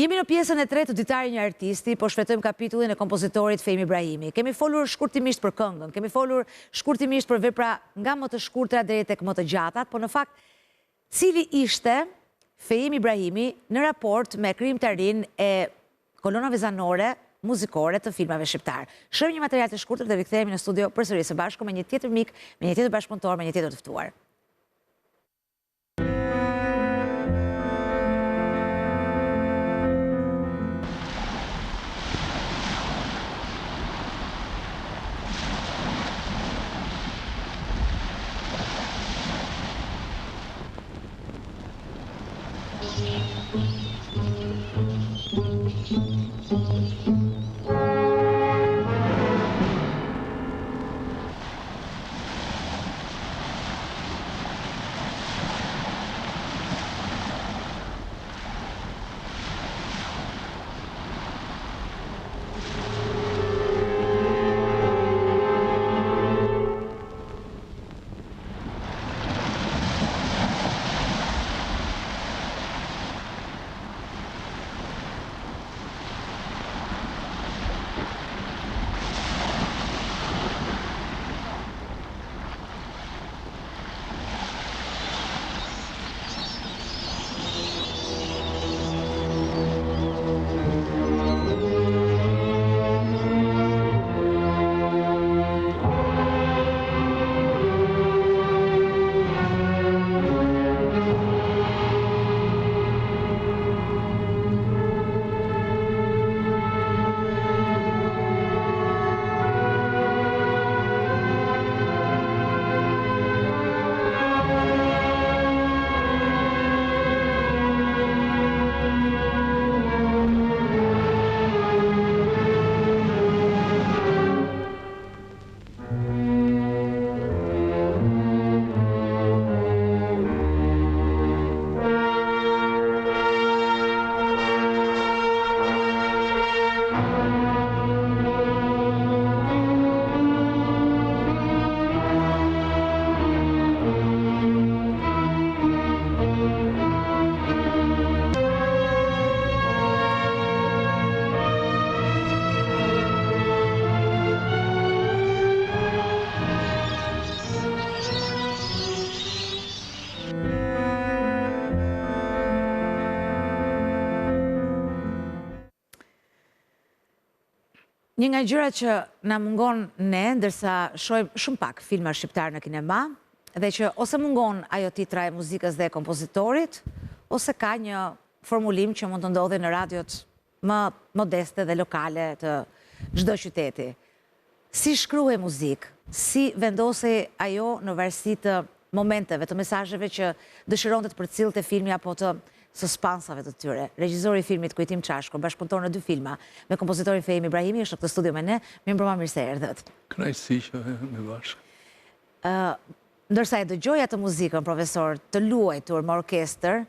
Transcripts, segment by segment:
Jemi në pjesën e tretë të Ditari një artisti, po shfletojmë kapitullin e kompozitorit Fehmi Ibrahimi. Kemi folur shkurtimisht për këngën, kemi folur shkurtimisht për vepra nga më të shkurtra deri tek më të gjatat, po në fakt, cili ishte Fehmi Ibrahimi në raport me krijimtarinë e kolonave zanore muzikore të filmave shqiptar. Shohim një material të shkurtër dhe rikthehemi në studio përsëri së bashku me një tjetër mik, me një tjetër bashkëpunëtor, me një tjetër të ftuar. Një nga gjërat që na mungon ne, ndërsa shohim shumë pak filma shqiptar në kinema, dhe që ose mungon ajo titra e muzikës dhe e kompozitorit, ose ka një formulim që mund të ndodhi në radiot më modeste dhe lokale të çdo qyteti. Si shkruhej muzikë, si vendosej ajo në varësi të momenteve, të mesazheve që dëshironte të përcillte filmi apo të suspansave të tyre. Regjizori i filmit Kujtim Çashko, bashkëpunëtor në 2 filma me kompozitorin Fehmi Ibrahimi, është në këtë studio me ne. Mirë se erdhët. Kënaqësi që me bashkë. Ndërsa e dëgjoj atë muzikën, profesor, të luajtur me orkestër,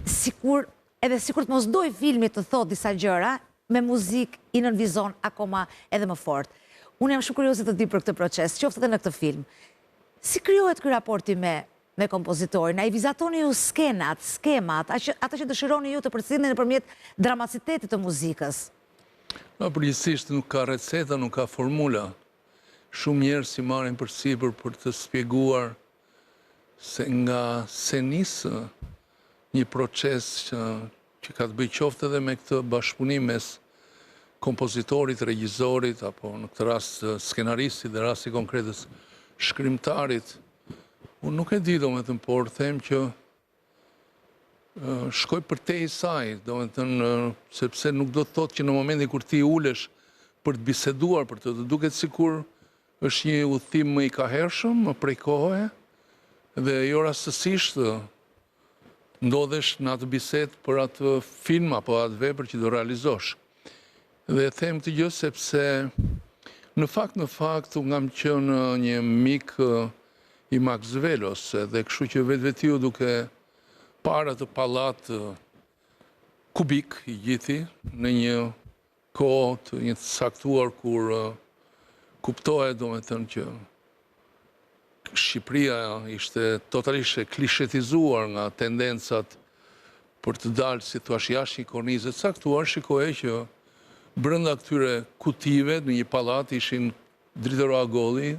sikur të mos doj filmi të thotë disa gjëra, me muzikë i nënvizon akoma edhe më fort. Unë jam shumë kurioze të di për këtë proces, qoftë edhe në këtë film. Si krijohet ky raporti me kompozitorin? A i vizatoni ju skenat, skemat, ato që dëshironi ju të përcjellni nëpërmjet dramacitetit të muzikës? Përgjithsisht nuk ka receta, nuk ka formula. Shumë njerëz si marrin përsipër për të shpjeguar se nga se nisë një proces që ka të bëjë qoftë edhe me këtë bashkëpunim mes kompozitorit, regjizorit, apo në këtë rast skenaristit dhe rasti konkretës shkrimtarit. Unë nuk e di, por them që shkoj përtej saj, sepse nuk do të thotë që në momentin kur ti ulesh për të biseduar për të duket sikur është një udhtim më i kahershëm, më prej kohe, dhe jo rastësisht ndodhesh në atë bisedë për atë film apo atë vepër që do realizosh. Dhe them këtë gjë sepse në fakt unë kam qenë një mik i Max Velos, dhe kështu që vetë duke para të pallat kubik i gjithi, në një kohë të një të saktuar kur kuptohet që Shqipëria ishte totalisht e klishetizuar nga tendencat për të dalë, si thua, jashtë një kornizë të caktuar, shikoje që brenda këtyre kutive në një pallat ishin Dritëro Agolli,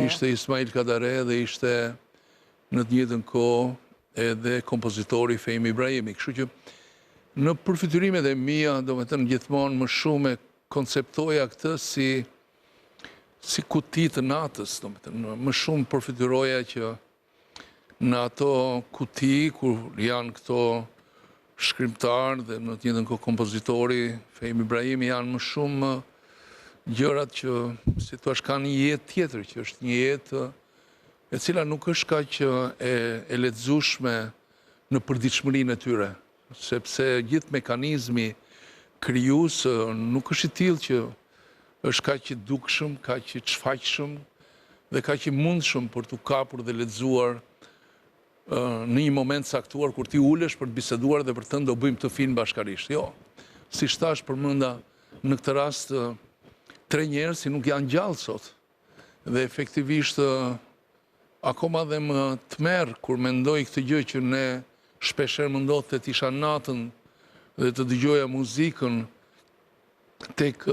ishte Ismail Kadare dhe ishte në të njëjtën kohë edhe kompozitori Fehmi Ibrahimi. Kështu që në përfytyrimet e mia, domethënë gjithmonë më shumë e konceptoja këtë si kuti të natës, domethënë më shumë përfytyroja që në ato kuti kur janë këto shkrimtar dhe në të njëjtën kohë kompozitori Fehmi Ibrahimi janë më shumë gjërat që, si thua, kanë një jetë tjetër, që është një jetë e cila nuk është kaq e lehtëzueshme në përditshmërinë e tyre, sepse gjithë mekanizmi krijues nuk është i tillë që është kaq i dukshëm, kaq i çfaqshëm dhe kaq i mundshëm për t'u kapur dhe lexuar në një moment caktuar kur ti ulesh për të biseduar dhe për të thënë do bëjmë këtë film bashkarisht. Jo, siç thash përmenda në këtë rast 3 njerëz që nuk janë gjallë sot. Dhe efektivisht akoma dhe më tmerr kur mendoj këtë gjë që ne shpeshherë më ndodhte të isha natën dhe të dëgjoja muzikën tek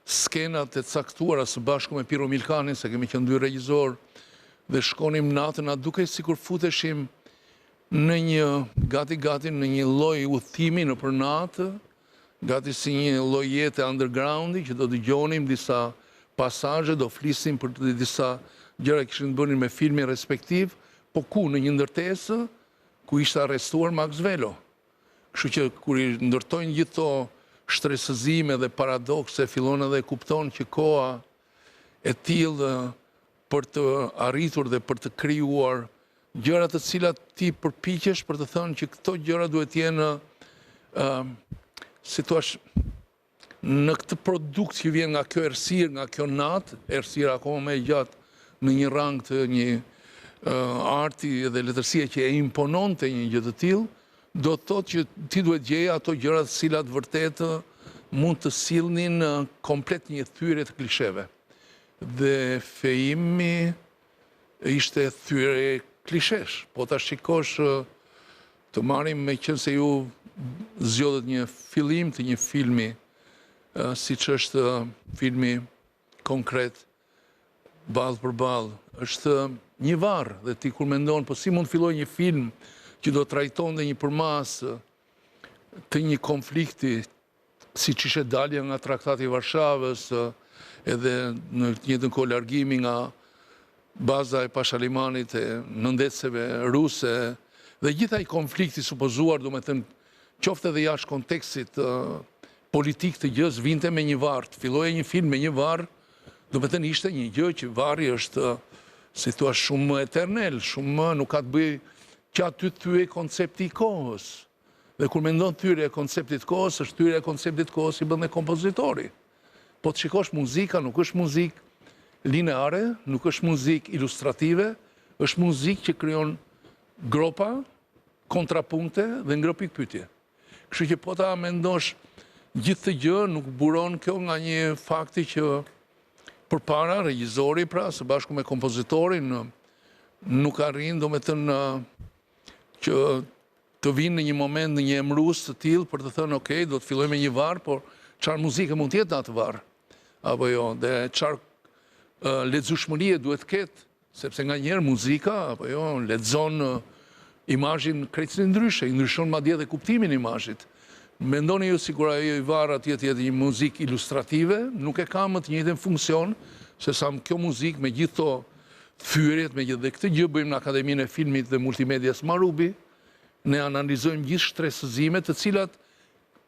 skenat e caktuara së bashku me Piro Milkanin, se kemi qenë 2 regjizor, dhe shkonim natën, a duke sikur futeshim në një gati në një lloj udhëtimi nëpër natë, gati si një lloj jete undergroundi që do dëgjonim disa pasazhe, do flisim për disa gjëra që kishin bënë me filmin respektiv, po ku në një ndërtesë ku ishte arrestuar Max Velo. Kështu që kur i ndërtojnë gjithë to shtresëzime dhe paradokse, fillon edhe kupton që koha e tillë për të arritur dhe për të krijuar gjëra të cilat ti përpiqesh për të thënë që këto gjëra duhet të jenë si thua në këtë produkt që vjen nga kjo errësirë, nga kjo natë, errësira akoma më e gjatë në një rang të një arti dhe letërsie që e impononte një gjë të tillë, do të thotë që ti duhet gjeja ato gjëra të cilat vërtet mund të sillnin komplet një thyrje të klisheve. Dhe Fehimi ishte thyrje klishesh, po ta shikosh të marrim me qenë se ju zgjodhet një fillim të një filmi, siç është filmi konkret Ballë për ballë, është një varr dhe ti kur mendon po si mund të fillojë një film që do trajtonte një përmasë të një konflikti siç ishte dalja nga Traktati i Varshavës, edhe në të njëjtën kohë largimi nga baza e Pashalimanit e nëndeceve ruse dhe gjithaj konflikti supozuar, domethënë qoftë edhe jashtë kontekstit politik të gjës, vinte me një varr, filloje një film me një varr, domethënë ishte një gjë që varri është, si thua, shumë eternel, shumë nuk ka të bëjë që aty thyej koncepti i kohës. Dhe kur mendon thyrje e konceptit kohës, është thyrje e konceptit kohës i bën dhe kompozitori. Po të shikosh muzika, nuk është muzikë lineare, nuk është muzikë ilustrative, është muzikë që krijon gropa, kontrapunte dhe ngro pikpyetje. Kështu që po ta mendosh gjithë të gjë, nuk buron kjo nga një fakti që përpara regjizori, pra, së bashku me kompozitorin, nuk arrin, domethënë që të vinë në një moment në një emrus të tillë për të thënë, ok, do të fillojmë me një varr, por çfarë muzike mund të jetë në atë varr? Apo jo, dhe çfarë lexueshmërie duhet të ketë, sepse nganjëherë muzika, apo jo, lexon imazhin krejtësisht ndryshe, i ndryshon madje edhe kuptimin e imazhit. Mendoni ju sikur ajo i varr atje të jetë një muzikë ilustrative, nuk e ka më të njëjtën funksion, se sa kjo muzikë me gjithë to thyrjet, me gjithë dhe këtë gjë bëjmë në Akademinë e Filmit dhe Multimedias Marubi, ne analizojmë gjithë shtresëzimet të cilat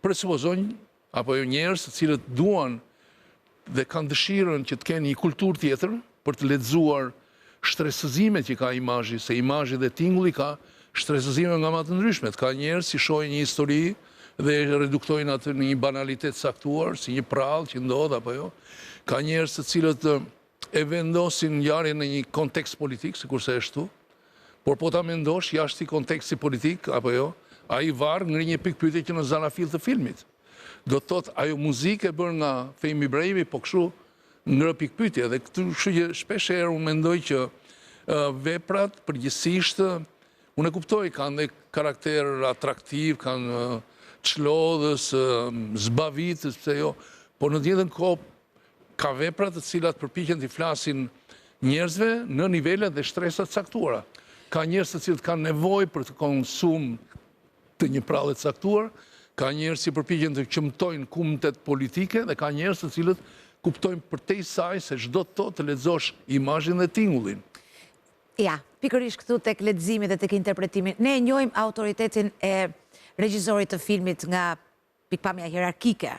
presupozojnë, apo jo njerëz të cilët duan dhe kanë dëshirën që të kenë një kulturë tjetër për të lexuar shtresëzimet që ka imazhi, se imazhi dhe tingulli ka shtresëzime nga më të ndryshmet. Ka njerëz që shohin një histori dhe reduktojnë atë në një banalitet saktuar, si një prallë që ndodh apo jo. Ka njerëz të cilët e vendosin ngjarjen në një kontekst politik, sikurse është këtu. Por po ta mendosh jashtë kontekstit politik apo jo, ai varr ngri një pikpyetje që në zanafill të filmit. Do të thotë ajo muzikë e bërë nga Fehmi Ibrahimi, po kështu ngre pikpyetje dhe këtu kështu që shpesh herë unë mendoj që veprat përgjithsisht Unë e kuptoj, kanë dhe karakter atraktiv, kanë çlodhës, zbavitës, pse jo, por në tjetër kohë ka vepra të cilat përpiqen të flasin njerëzve në nivele dhe shtresa të caktuara. Ka njerëz të cilët kanë nevojë për të konsum të një prallë të caktuar, ka njerëz që përpiqen të qëmtojnë kumtet politike dhe ka njerëz të cilët kuptojnë përtej saj se çdo të lexosh imazhin dhe tingullin. Ja, pikërisht këtu tek leximi dhe tek interpretimi. Ne e njohim autoritetin e regjisorit të filmit nga pikpamja hierarkike.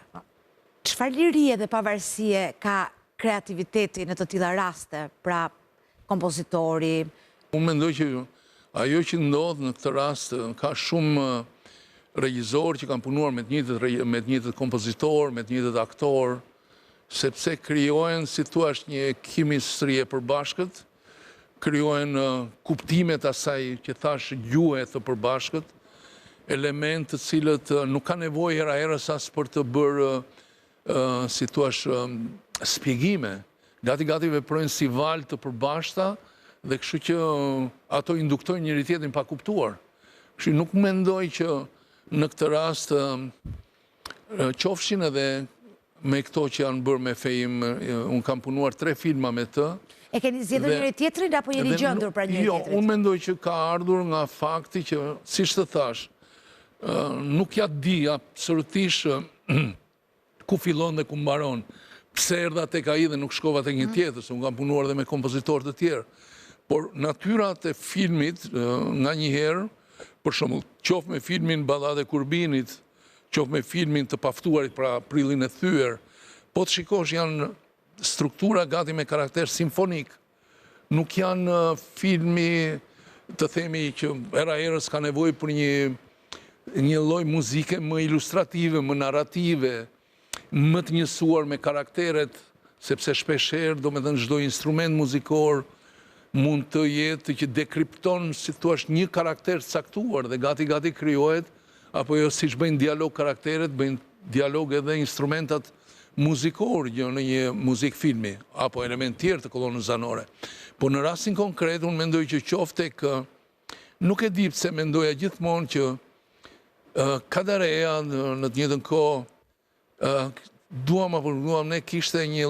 Çfarë lirie dhe pavarësie ka kreativiteti në të tilla raste, pra kompozitori? Unë mendoj që ajo që ndodh në këtë rast, ka shumë regjizorë që kanë punuar me të njëjtët kompozitor, me të njëjtët aktor, sepse krijohen, si thua, një kimistri e përbashkët, krijohen kuptimet asaj që thash gjuhë të përbashkët, elementë të cilët nuk ka nevojë herës as për të bërë, si thua, shpjegime. Gati veprojnë si valë të përbashkëta dhe kështu që ato induktojnë njëri tjetrin pa kuptuar. Kështu nuk mendoj që në këtë rast qofshin edhe me këto që janë bërë me Fejim, unë kam punuar 3 filma me të. E keni zgjedhur njëri tjetrin apo jeni gjendur pra njëri tjetrit? Jo, unë mendoj që ka ardhur nga fakti që, siç të thash, nuk ja di absolutisht ku fillon dhe ku mbaron. Pse erdha tek ai dhe nuk shkova tek një tjetër, se unë kam punuar edhe me kompozitorë të tjerë. Por natyrat e filmit nga një herë, për shembull, qoftë me filmin Ballade e Kurbinit, qoftë me filmin Të paftuarit, pra Prillin e thyer, po të shikosh janë struktura gati me karakter simfonik. Nuk janë filmi, të themi, që era herës ka nevojë për një lloj muzike më ilustrative, më narrative, më të njësuar me karakteret, sepse shpeshherë, domethënë çdo instrument muzikor mund të jetë që dekripton, si thua, një karakter caktuar dhe gati krijohet, apo jo siç bëjnë dialog karakteret, bëjnë dialog edhe instrumentat muzikor në një muzik filmi, apo element tjerë të kolonës zanore. Po në rastin konkret, unë mendoj që qofte nuk e di pse mendoja gjithmonë që Kadareja në të njëjtën kohë, duam apo duam ne, kishte një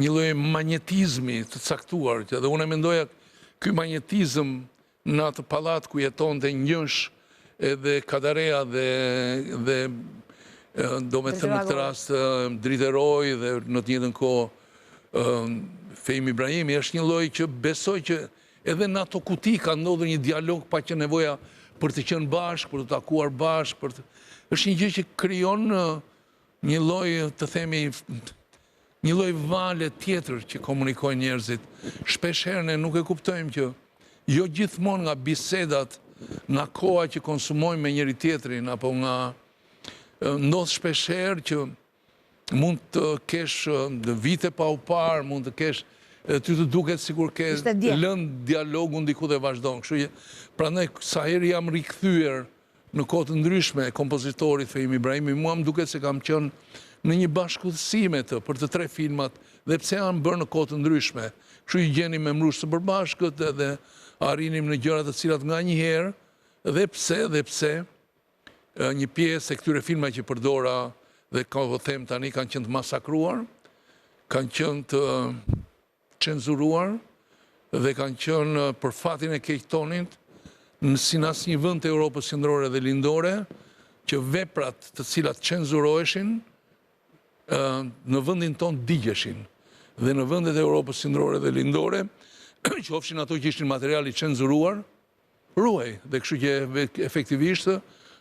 lloj magnetizmi të caktuar, dhe unë mendoja ky magnetizëm në atë pallat ku jetonte Njësh edhe Kadareja dhe do me thënë në këtë rast Driteroj dhe në të njëjtën kohë Fejim Ibrahimi, është një lloj që besoj që edhe në ato kuti ka ndodhur një dialog pa që nevoja për të qenë bashkë, për të takuar bashkë, është një gjë që krijon një lloj, të themi, një lloj vale tjetër që komunikojnë njerëzit. Shpeshherë ne nuk e kuptojmë që jo gjithmonë nga bisedat, nga koha që konsumojmë me njëri tjetrin, apo nga ndodh shpeshherë që mund të kesh vite pa u parë, mund të kesh ty të duket sikur ke lënë dialogun diku dhe vazhdon. Kështu që prandaj sa herë jam rikthyer në kohë të ndryshme kompozitorit Fejim Ibrahimi, mua më duket se kam qenë në një bashkëpunësi me të për të 3 filmat, dhe pse janë bërë në kohë të ndryshme. Kështu i gjeni me mrush të përbashkët dhe arrinim në gjëra të cilat nga një herë, dhe pse një pjesë e këtyre filma që përdora dhe ka them tani kanë qenë të masakruar, kanë qenë të cenzuruar dhe kanë qenë për fatin e keqtonit si në asnjë vend të Europës Qendrore dhe Lindore, që veprat të cilat cenzuroheshin në vendin ton digjeshin. Dhe në vendet e Europës Qendrore dhe Lindore, qofshin ato që ishin materiali cenzuruar, ruhej. Dhe kështu që efektivisht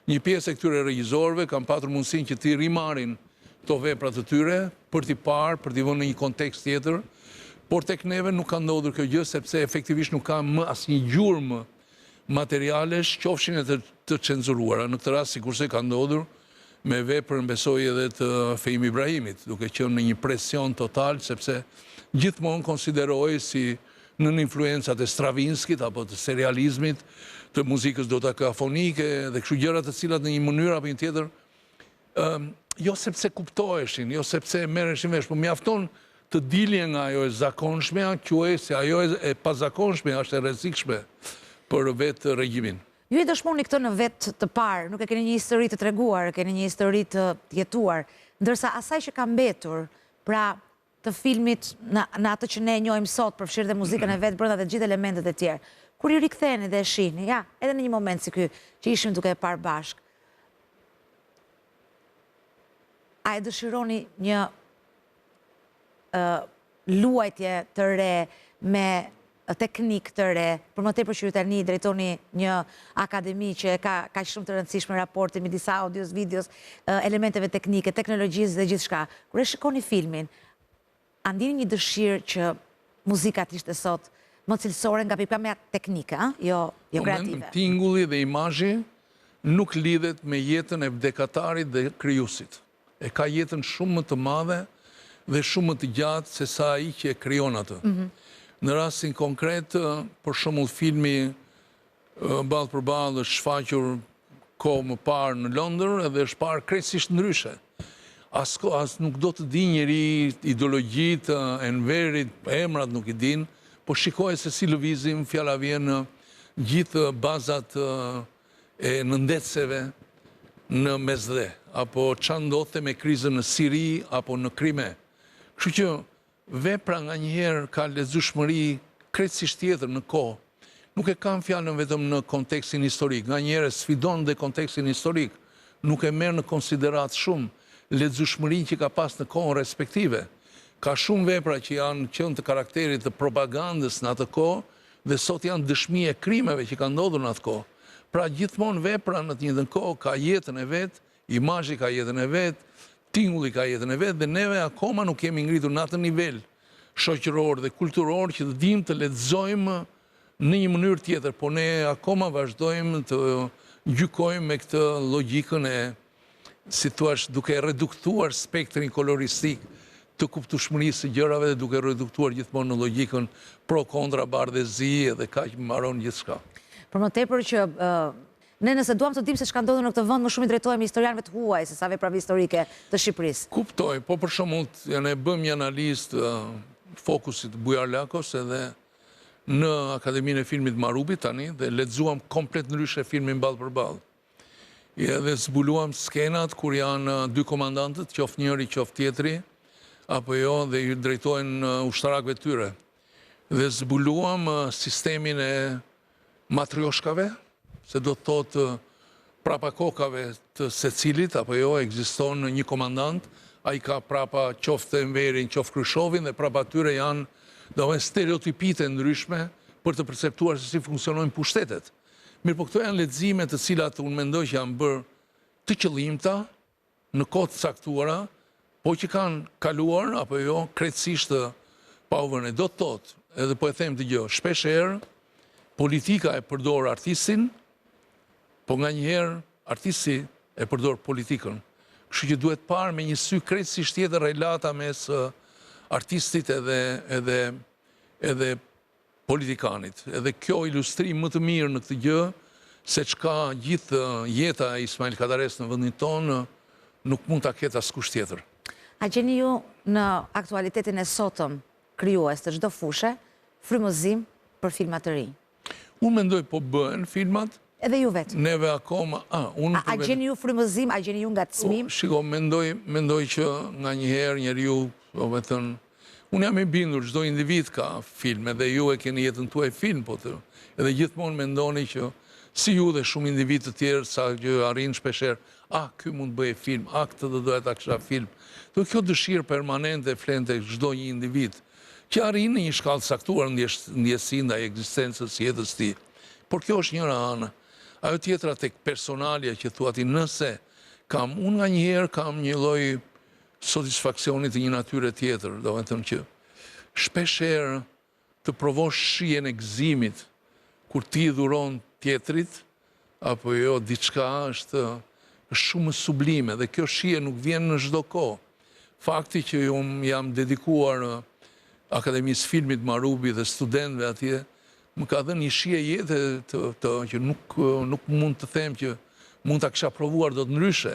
një pjesë e këtyre regjizorëve kanë patur mundësinë që t'i rimarrin këto vepra të tyre për t'i parë, për t'i vënë në një kontekst tjetër, por tek neve nuk ka ndodhur kjo gjë, sepse efektivisht nuk ka më asnjë gjurmë materialesh, qofshin e të cenzuruara. Në këtë rast sikurse ka ndodhur me veprën, besoj, edhe të Fejim Ibrahimit, duke qenë në një presion total, sepse gjithmonë konsiderohej si nën influencat e Stravinskit apo të serializmit, të muzikës dodekafonike dhe kështu gjëra të cilat në një mënyrë apo një tjetër, jo sepse kuptoheshin, jo sepse merreshin vesh, por mjafton të dilje nga ajo e zakonshme, quaj se ajo e pazakonshme është e rrezikshme. për vetë regjimin. Ju e dëshmoni këtë në vetë të parë, nuk e keni një histori të treguar, keni një histori të jetuar, ndërsa asaj që ka mbetur, pra të filmit në atë që ne njohim sot, përfshirë dhe muzikën e vetë brenda dhe gjithë elementet e tjerë, kur i riktheni dhe e shihni, ja, edhe në një moment si ky, që ishim duke e parë bashkë, a e dëshironi një luajtje të re me teknik të re, për më tepër që ju tani drejtoni një akademi që ka shumë të rëndësishme raporti me disa audios, videos, elementeve teknike, teknologjisë dhe gjithçka. Kur e shikoni filmin, a ndini një dëshirë që muzikat ishte sot më cilësore nga pikpamja teknike, jo kreative? Tingulli dhe imazhi nuk lidhet me jetën e vdekatarit dhe krijuesit. E ka jetën shumë më të madhe dhe shumë më të gjatë se sa ai që e krijon atë. Në rastin konkret, për shembull filmi Ballë për ballë është shfaqur kohë më parë në Londër dhe është parë krejtësisht ndryshe. As nuk do të di njeri ideologjitë, Enverit, emrat nuk i din, po shikoj se si lëvizim, fjala vjen në gjithë bazat e nëndetëseve në Mesdhe, apo çfarë ndodhte me krizën në Siri apo në Krime. Kështu që vepra nga njëherë ka lezetshmëri krejtësisht tjetër në kohë. Nuk e kam fjalën vetëm në kontekstin historik, nga njëherë sfidon dhe kontekstin historik, nuk e merr në konsiderat shumë lezetshmërinë që ka pas në kohën respektive. Ka shumë vepra që janë qenë të karakterit të propagandës në atë kohë dhe sot janë dëshmi e krimeve që kanë ndodhur në atë kohë. Pra gjithmonë vepra në të njëjtën kohë ka jetën e vet, imazhi ka jetën e vet, tingulli ka jetën e vet dhe neve akoma nuk kemi ngritur në atë nivel shoqëror dhe kulturor që të dimë të lexojmë në një mënyrë tjetër, po ne akoma vazhdojmë të gjykojmë me këtë logjikën e, si thua, duke reduktuar spektrin koloristik të kuptueshmërisë së gjërave dhe duke reduktuar gjithmonë në logjikën pro kontra bardhëzi dhe kaq mbaron gjithçka. Për më tepër që ne nëse duam të dimë se çka ndodhur në këtë vend, më shumë i drejtohemi historianëve të huaj se sa veprave historike të Shqipërisë. Kuptoj, po për shembull, ne bëm një analizë të fokusit Bujar Lakos edhe në Akademinë e Filmit Marubi tani dhe lexuam komplet ndryshe filmin Ballë për ballë. Edhe zbuluam skenat kur janë dy komandantët, qoftë njëri, qoftë tjetri, apo jo, dhe i drejtohen ushtarakëve tyre. Dhe zbuluam sistemin e matrioshkave, se do të thotë prapa kokave të secilit, apo jo, ekziston një komandant, ai ka prapa qoftë Enverin, qoftë Kryshovin, dhe prapa tyre janë stereotipite ndryshme për të perceptuar se si funksionojnë pushtetet. Mirë, po këto janë lexime të cilat unë mendoj që janë bërë të qëllimta, në kohë të caktuara, po që kanë kaluar, apo jo, krejtësisht pa u vënë. Do të thotë, edhe po e them të gjë, shpesh herë politika e përdor artistin, po nga njëherë artisti e përdor politikën. Kështu që duhet parë me një sy krejtësisht tjetër relata mes artistit edhe politikanit. Edhe kjo ilustrim më të mirë në këtë gjë, se çka gjithë jeta e Ismail Kadares në vendin tonë nuk mund ta ketë askush tjetër. A gjeni ju në aktualitetin e sotëm krijues të çdo fushe frymëzim për filma të rinj? Unë mendoj po bëhen filmat. Edhe ju vetë? Neve akoma... A gjeni ju frymëzim, a gjeni ju ngacmim? Shiko, mendoj që nga njëherë njeriu, unë jam i bindur, çdo individ ka film, edhe ju e keni jetën tuaj film, po të, edhe gjithmonë mendoni që si ju dhe shumë individ të tjerë, sa që arrin shpesher, ky mund të bëjë film, këtë do doja ta kisha film. Dhe kjo dëshirë permanente flente çdo një individ, që arrin në një shkallë saktuar ndjesi ndaj ekzistencës jetës tij. Por kjo është njëra anë. Ajo tjetra tek personalja që thua ti, nëse unë nga njëherë kam një lloj satisfaksionit të një natyre tjetër, do të thënë që shpesh herë të provosh shijen e gëzimit kur ti dhuron tjetrit, apo jo, diçka është shumë sublime dhe kjo shije nuk vjen në çdo kohë. Fakti që unë jam dedikuar Akademisë Filmit Marubi dhe studentëve atje, më ka dhënë një shije jetë që nuk mund të them që mund ta kisha provuar do të ndryshe.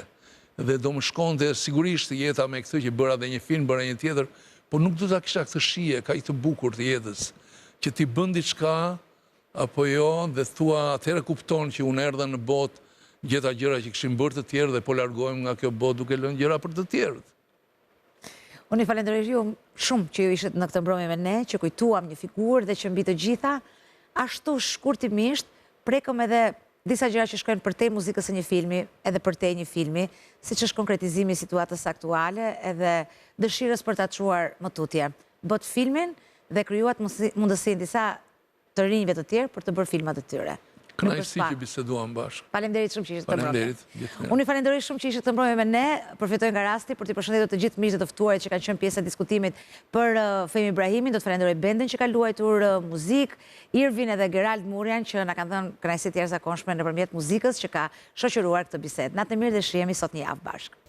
Dhe do më shkonte sigurisht jeta me këtë që bëra dhe një film, bëra një tjetër, por nuk do ta kisha këtë shije, kaq të bukur të jetës, që ti bën diçka apo jo, dhe thua atëherë kupton që unë erdha në botë, gjeta gjëra që këshim bërë të tjerë dhe po largohem nga kjo botë duke lënë gjëra për të tjerët. Unë i falenderoj ju shumë që ju ishit në këtë mbrëmje me ne, që kujtuam një figurë dhe që mbi të gjitha, ashtu shkurtimisht, prekëm edhe disa gjëra që shkojnë përtej muzikës e një filmi, edhe përtej një filmi, siç është konkretizimi i situatës aktuale edhe dëshirës për ta çuar më tutje. Bët filmin dhe krijuat mundësinë disa të rinjve të tjerë për të bërë filmat e tyre. Kënaqësi që biseduam bashkë. Faleminderit shumë që ishit të mbrëmje. Faleminderit. Unë i falenderoj shumë që ishit të mbrëmje me ne. Përfitoj nga rasti për t'i përshëndetur të gjithë miqtë të ftuarit që kanë qenë pjesë e diskutimit për Fehmi Ibrahimin. Do të falenderoj bendin që ka luajtur muzikë, Irvin edhe Gerald Murian që na kanë dhënë kënaqësi të jashtëzakonshme nëpërmjet muzikës që ka shoqëruar këtë bisedë. Natë mirë dhe shihemi sot një javë bashkë.